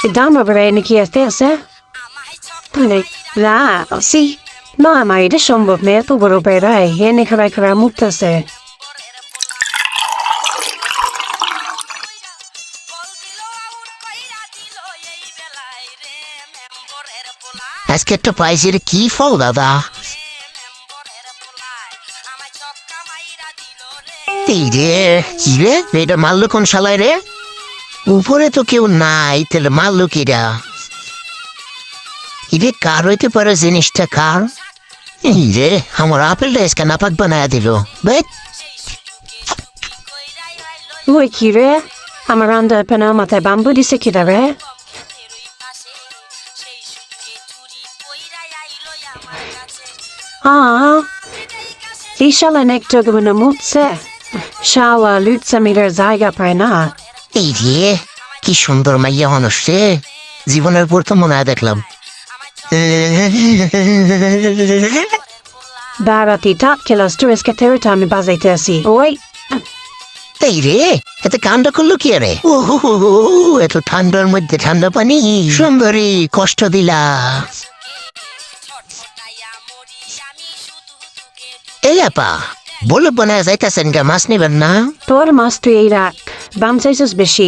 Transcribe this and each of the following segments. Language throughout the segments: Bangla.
Dama bereni কি আছে মানে না সি না আমার এটা সম্ভব না এত বড় বেড়াই এনে খারাই খারাই মুখতেছে আজকে একটা পাইছি রে, কি ফল দাদা? এই রে, কি রে, এটা মারলো কোন শালায় রে? উপরে তো কেউ নাই, তাহলে মারলো কিরা? ইরে কার হইতে পারে জিনিসটা, কার? এই রে, আমার আপেলটা আজকে নাপাক বানায় দিল। বেট ওই কি রে আমার রান্না পেনা মাথায় বাম্বু দিছে কিরা রে এই শালা নেকটা গমনে মুখছে শালা লুটছে মিটার জায়গা পায় না এই রে, কি সুন্দর মাইয়া মানুষ রে, জীবনের প্রথম মনে হয় দেখলাম। দাঁড়াতি টাপ খেলা স্টোরেজকে তেরোটা আমি বাজাইতে আসি ওই এই রে, এত কাণ্ড করলো কি রে? ও এত ঠান্ডার মধ্যে ঠান্ডা পানি, সুন্দরী কষ্ট দিলা। এই আপা, বলে বানায় যাইতেছেন গা, মাছ নিবেন না? তোর মাছ তুই এই রাখ বাম চাইছিস বেশি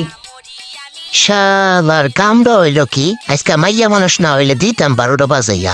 শালার কামড়া হইল কি, আজকে মাইয়া মানুষ না হইলে দিতাম 12টা বাজাইয়া।